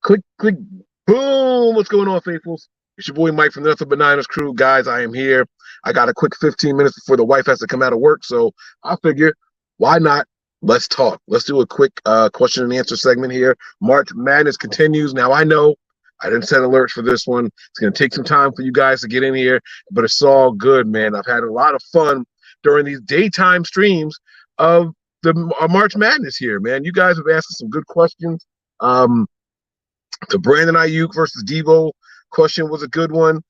Click, boom. What's going on, faithfuls? It's your boy Mike from the Nothing But Niners crew. Guys, I am here. I got a quick 15 minutes before the wife has to come out of work, so I figure, why not? Let's talk. Let's do a quick question and answer segment here. March Madness continues. Now, I know I didn't set alerts for this one. It's going to take some time for you guys to get in here, but it's all good, man. I've had a lot of fun during these daytime streams of the March Madness here, man. You guys have asked some good questions. The Brandon Ayuk versus Devo question was a good one.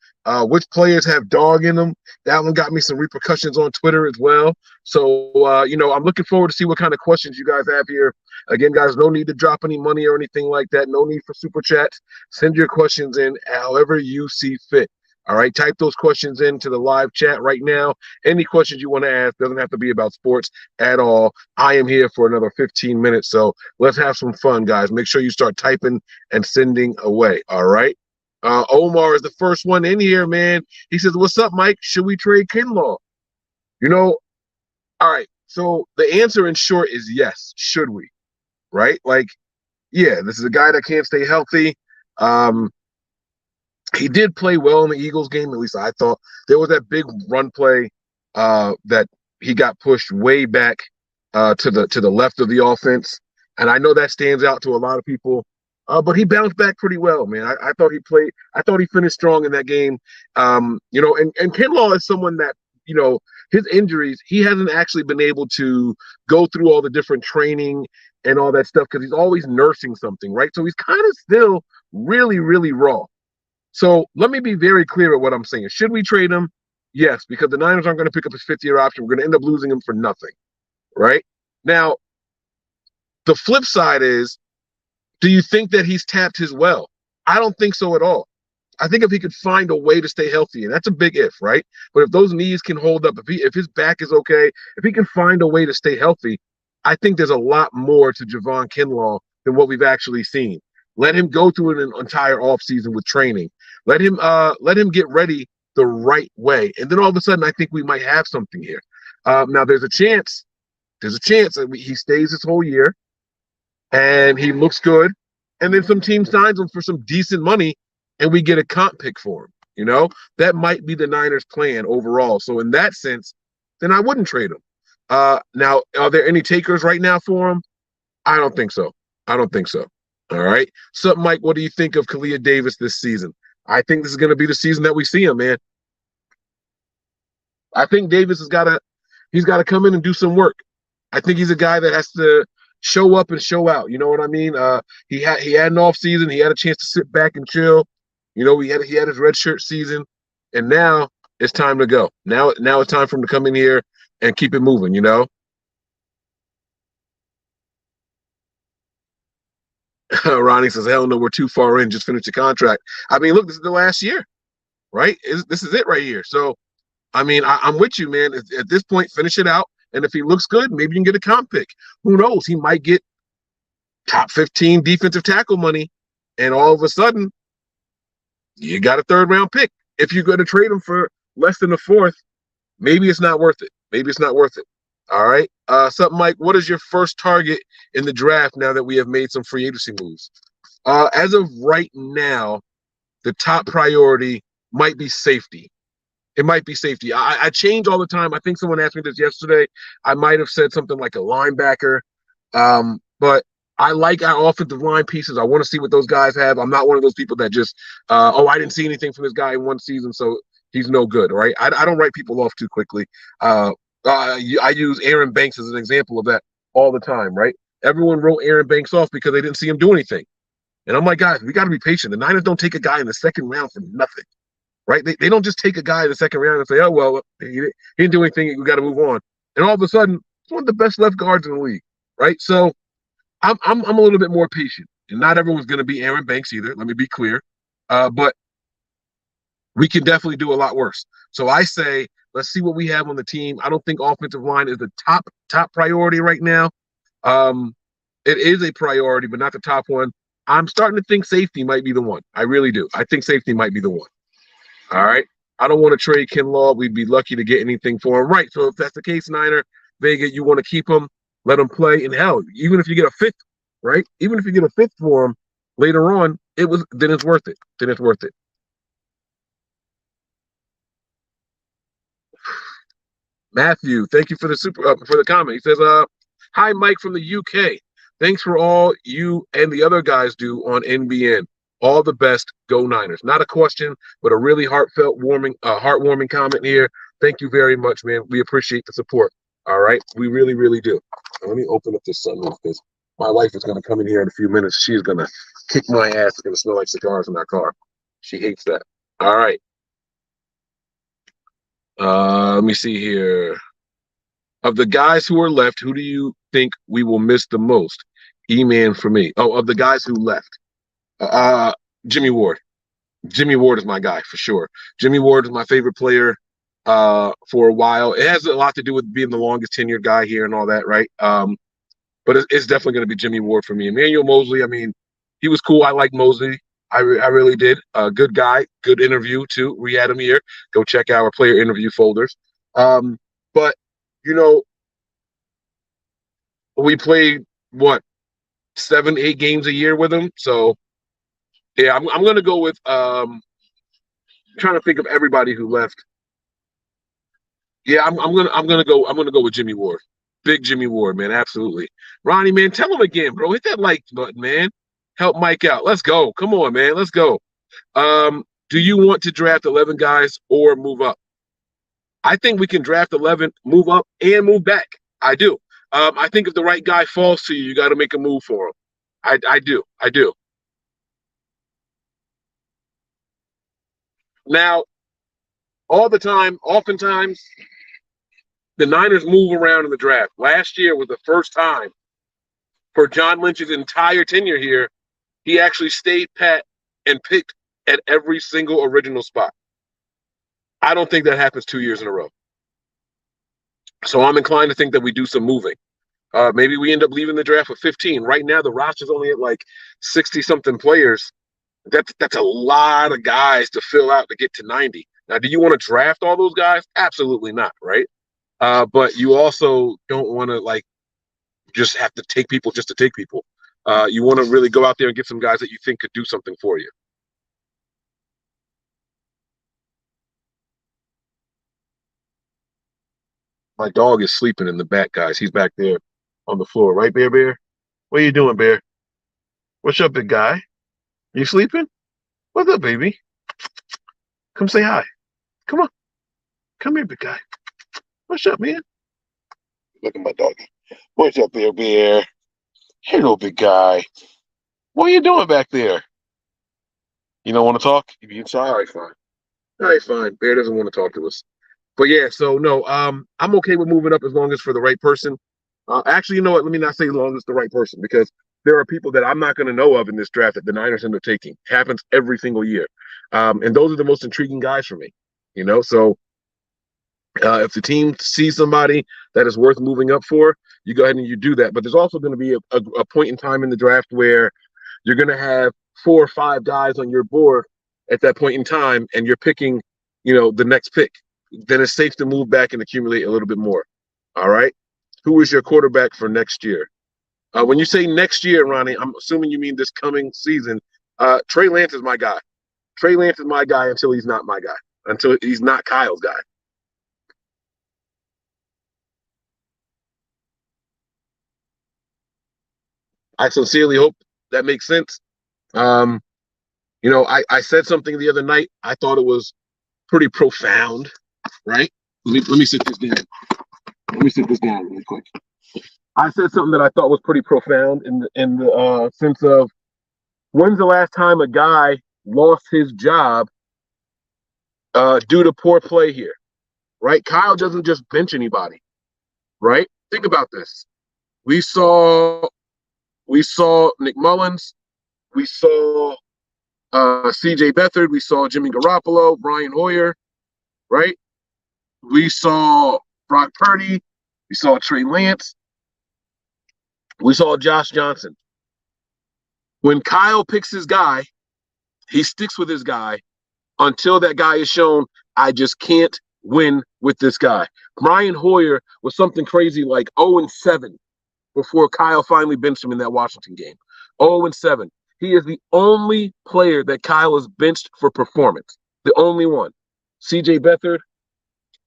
Which players have dog in them? That one got me some repercussions on Twitter as well. So, I'm looking forward to see what kind of questions you guys have here. Again, guys, no need to drop any money or anything like that. No need for super chats. Send your questions in however you see fit. All right, type those questions into the live chat right now. Any questions you want to ask, doesn't have to be about sports at all. I am here for another 15 minutes, so let's have some fun, guys. Make sure you start typing and sending away, all right? Omar is the first one in here, man. He says, what's up, Mike? Should we trade Kinlaw? All right, so the answer in short is yes, should we, right? Like, yeah, this is a guy that can't stay healthy. He did play well in the Eagles game, at least I thought. There was that big run play that he got pushed way back to the left of the offense, and I know that stands out to a lot of people. But he bounced back pretty well, man. I thought he played. I thought he finished strong in that game. And Kinlaw is someone that his injuries, he hasn't actually been able to go through all the different training and all that stuff because he's always nursing something, right? So he's kind of still really, really raw. So let me be very clear at what I'm saying. Should we trade him? Yes, because the Niners aren't going to pick up his fifth-year option. We're going to end up losing him for nothing, right? Now, the flip side is, do you think that he's tapped his well? I don't think so at all. I think if he could find a way to stay healthy, and that's a big if, right? But if those knees can hold up, if his back is okay, if he can find a way to stay healthy, I think there's a lot more to Javon Kinlaw than what we've actually seen. Let him go through an entire offseason with training. Let him get ready the right way. And then all of a sudden, I think we might have something here. Now, there's a chance that he stays this whole year and he looks good. And then some team signs him for some decent money and we get a comp pick for him. That might be the Niners' plan overall. So in that sense, then I wouldn't trade him. Now, are there any takers right now for him? I don't think so. All right. So, Mike, what do you think of Kalia Davis this season? I think this is going to be the season that we see him, man. I think Davis he's got to come in and do some work. I think he's a guy that has to show up and show out. You know what I mean? He had an off season. He had a chance to sit back and chill. He had his red shirt season, and now it's time to go. Now it's time for him to come in here and keep it moving. Ronnie says, hell no, we're too far in. Just finish the contract. I mean, look, this is the last year, right? This is it right here. So, I mean, I'm with you, man. At this point, finish it out. And if he looks good, maybe you can get a comp pick. Who knows? He might get top 15 defensive tackle money. And all of a sudden, you got a third-round pick. If you're going to trade him for less than a fourth, maybe it's not worth it. All right. Mike, what is your first target in the draft now that we have made some free agency moves? As of right now, the top priority might be safety. It might be safety. I change all the time. I think someone asked me this yesterday. I might have said something like a linebacker. But I like our offensive line pieces. I want to see what those guys have. I'm not one of those people that just, I didn't see anything from this guy in one season, so he's no good, right? I don't write people off too quickly. I use Aaron Banks as an example of that all the time, right? Everyone wrote Aaron Banks off because they didn't see him do anything. And I'm like, guys, we got to be patient. The Niners don't take a guy in the second round for nothing, right? They don't just take a guy in the second round and say, oh, well, he didn't do anything. We got to move on. And all of a sudden, he's one of the best left guards in the league, right? So I'm a little bit more patient. And not everyone's going to be Aaron Banks either. Let me be clear. But we can definitely do a lot worse. So I say, let's see what we have on the team. I don't think offensive line is the top priority right now. It is a priority, but not the top one. I'm starting to think safety might be the one. I really do. I think safety might be the one. All right. I don't want to trade Kinlaw. We'd be lucky to get anything for him. Right. So if that's the case, Niner, Vega, you want to keep him, let him play. And hell, even if you get a fifth, right? Even if you get a fifth for him later on, then it's worth it. Then it's worth it. Matthew, thank you for the for the comment. He says, hi Mike from the UK. Thanks for all you and the other guys do on NBN. All the best. Go Niners. Not a question, but a really heartwarming comment here. Thank you very much, man. We appreciate the support. All right, we really, really do. Let me open up this sunroof because my wife is going to come in here in a few minutes. She's going to kick my ass. It's going to smell like cigars in our car. She hates that. All right. Let me see here. Of the guys who are left, who do you think we will miss the most? E-man for me. Oh, of the guys who left. Jimmy Ward. Jimmy Ward is my guy for sure. Jimmy Ward is my favorite player for a while. It has a lot to do with being the longest tenured guy here and all that, right? But it's definitely going to be Jimmy Ward for me. Emmanuel Mosley, I mean, he was cool. I like Mosley. I really did. Good guy. Good interview, too. We had him here. Go check our player interview folders. But, you know, we played, 7-8 games a year with him. So, yeah, I'm going to go with trying to think of everybody who left. Yeah, I'm gonna go with Jimmy Ward. Big Jimmy Ward, man, absolutely. Ronnie, man, tell him again, bro. Hit that like button, man. Help Mike out. Let's go. Come on, man. Let's go. Do you want to draft 11 guys or move up? I think we can draft 11, move up, and move back. I do. I think if the right guy falls to you, you got to make a move for him. I do. Now, oftentimes, the Niners move around in the draft. Last year was the first time for John Lynch's entire tenure here, he actually stayed pat and picked at every single original spot. I don't think that happens 2 years in a row. So I'm inclined to think that we do some moving. Maybe we end up leaving the draft with 15. Right now, the roster's only at like 60-something players. That's a lot of guys to fill out to get to 90. Now, do you want to draft all those guys? Absolutely not, right? But you also don't want to like just have to take people just to take people. You want to really go out there and get some guys that you think could do something for you. My dog is sleeping in the back, guys. He's back there on the floor, right, Bear Bear? What are you doing, Bear? What's up, big guy? You sleeping? What's up, baby? Come say hi. Come on. Come here, big guy. What's up, man? Look at my doggy. What's up, Bear Bear? Hello, big guy. What are you doing back there? You don't want to talk? You inside? All right, fine. All right, fine. Bear doesn't want to talk to us. But yeah, so no, I'm okay with moving up as long as for the right person. Actually, you know what? Let me not say as long as the right person because there are people that I'm not going to know of in this draft that the Niners end up taking. It happens every single year. And those are the most intriguing guys for me, you know? So if the team sees somebody that is worth moving up for, you go ahead and you do that. But there's also going to be a point in time in the draft where you're going to have 4 or 5 guys on your board at that point in time, and you're picking, you know, the next pick. Then it's safe to move back and accumulate a little bit more. All right. Who is your quarterback for next year? When you say next year, Ronnie, I'm assuming you mean this coming season. Trey Lance is my guy. Trey Lance is my guy until he's not my guy, until he's not Kyle's guy. I sincerely hope that makes sense. Um, you know, I said something the other night. I thought it was pretty profound, right? Let me sit this down. Let me sit this down really quick. I said something that I thought was pretty profound in the sense of when's the last time a guy lost his job due to poor play here, right? Kyle doesn't just bench anybody, right? Think about this. We saw Nick Mullins, we saw C.J. Beathard, we saw Jimmy Garoppolo, Brian Hoyer, right? We saw Brock Purdy, we saw Trey Lance, we saw Josh Johnson. When Kyle picks his guy, he sticks with his guy until that guy is shown, I just can't win with this guy. Brian Hoyer was something crazy like 0-7 before Kyle finally benched him in that Washington game. 0-7. He is the only player that Kyle has benched for performance. The only one. CJ Beathard,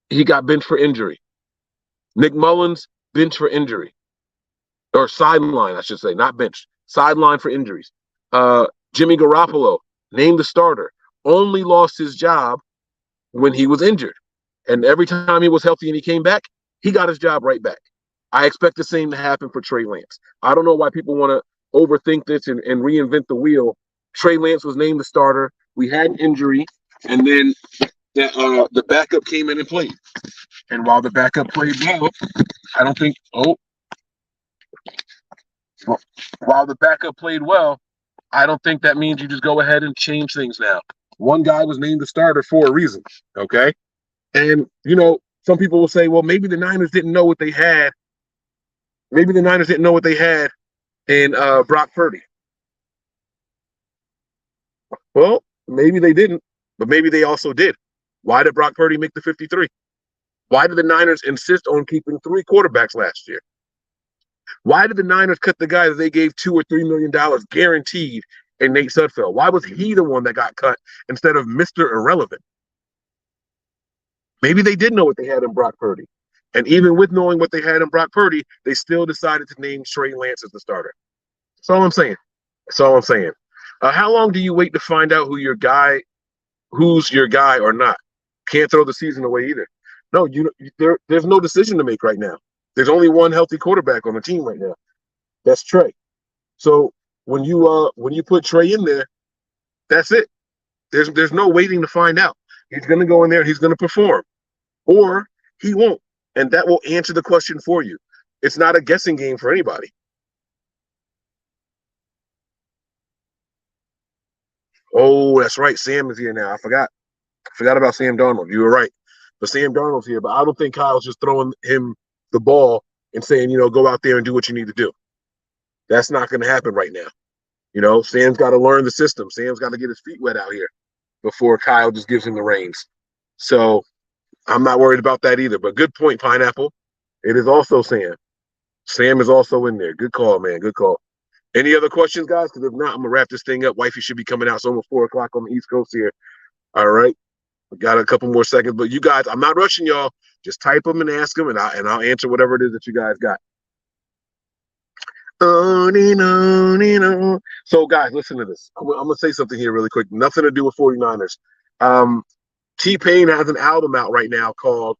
he got benched for injury. Nick Mullins, benched for injury. Or sideline, I should say, not benched. Sideline for injuries. Jimmy Garoppolo, named the starter, only lost his job when he was injured. And every time he was healthy and he came back, he got his job right back. I expect the same to happen for Trey Lance. I don't know why people want to overthink this and reinvent the wheel. Trey Lance was named the starter. We had an injury, and then the backup came in and played. And while the backup played well, I don't think while the backup played well, I don't think that means you just go ahead and change things now. One guy was named the starter for a reason, okay? And, some people will say, well, maybe the Niners didn't know what they had. Maybe the Niners didn't know what they had in Brock Purdy. Well, maybe they didn't, but maybe they also did. Why did Brock Purdy make the 53? Why did the Niners insist on keeping 3 quarterbacks last year? Why did the Niners cut the guy that they gave $2 or $3 million guaranteed in Nate Sudfeld? Why was he the one that got cut instead of Mr. Irrelevant? Maybe they did know what they had in Brock Purdy. And even with knowing what they had in Brock Purdy, they still decided to name Trey Lance as the starter. That's all I'm saying. That's all I'm saying. How long do you wait to find out who's your guy or not? Can't throw the season away either. No, there's no decision to make right now. There's only one healthy quarterback on the team right now. That's Trey. So when you put Trey in there, that's it. There's no waiting to find out. He's going to go in there and he's going to perform, or he won't, and that will answer the question for you. It's not a guessing game for anybody. Oh, that's right. Sam is here now. I forgot about Sam Darnold. You were right. But Sam Darnold's here. But I don't think Kyle's just throwing him the ball and saying, go out there and do what you need to do. That's not going to happen right now. Sam's got to learn the system. Sam's got to get his feet wet out here before Kyle just gives him the reins. So I'm not worried about that either. But good point, Pineapple. It is also Sam. Sam is also in there. Good call, man. Good call. Any other questions, guys? Because if not, I'm going to wrap this thing up. Wifey should be coming out. It's almost 4 o'clock on the East Coast here. All right. We got a couple more seconds. But you guys, I'm not rushing y'all. Just type them and ask them, and I'll answer whatever it is that you guys got. So, guys, listen to this. I'm going to say something here really quick. Nothing to do with 49ers. T-Pain has an album out right now called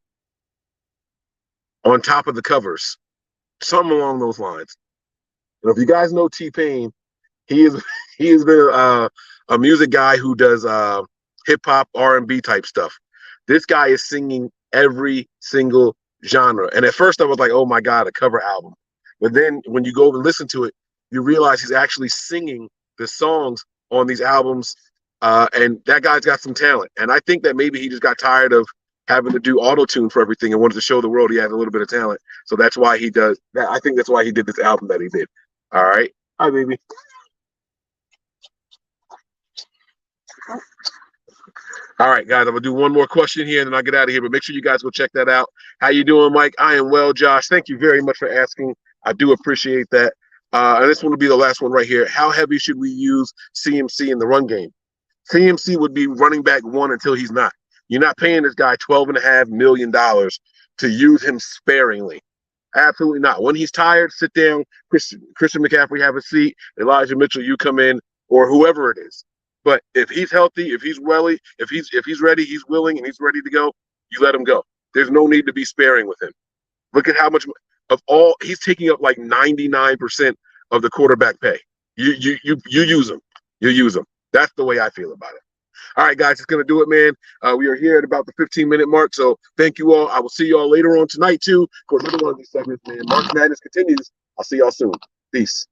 On Top of the Covers. Something along those lines. And if you guys know T-Pain, he has been a music guy who does hip-hop, R&B type stuff. This guy is singing every single genre. And at first I was like, oh, my God, a cover album. But then when you go and listen to it, you realize he's actually singing the songs on these albums. And that guy's got some talent. And I think that maybe he just got tired of having to do auto-tune for everything and wanted to show the world he had a little bit of talent. So that's why he does that. I think that's why he did this album that he did. All right. Hi, baby. All right, guys, I'm going to do one more question here and then I'll get out of here. But make sure you guys go check that out. How you doing, Mike? I am well, Josh. Thank you very much for asking. I do appreciate that. And this one will be the last one right here. How heavy should we use CMC in the run game? CMC would be running back 1 until he's not. You're not paying this guy $12.5 million to use him sparingly. Absolutely not. When he's tired, sit down. Christian McCaffrey, have a seat. Elijah Mitchell, you come in, or whoever it is. But if he's healthy, if he's ready, he's willing, and he's ready to go, you let him go. There's no need to be sparing with him. Look at how much of all he's taking up, like 99% of the quarterback pay. You use him. You use him. That's the way I feel about it. All right, guys, it's going to do it, man. We are here at about the 15-minute mark, so thank you all. I will see you all later on tonight, too, for another one of these segments, man. March Madness continues. I'll see y'all soon. Peace.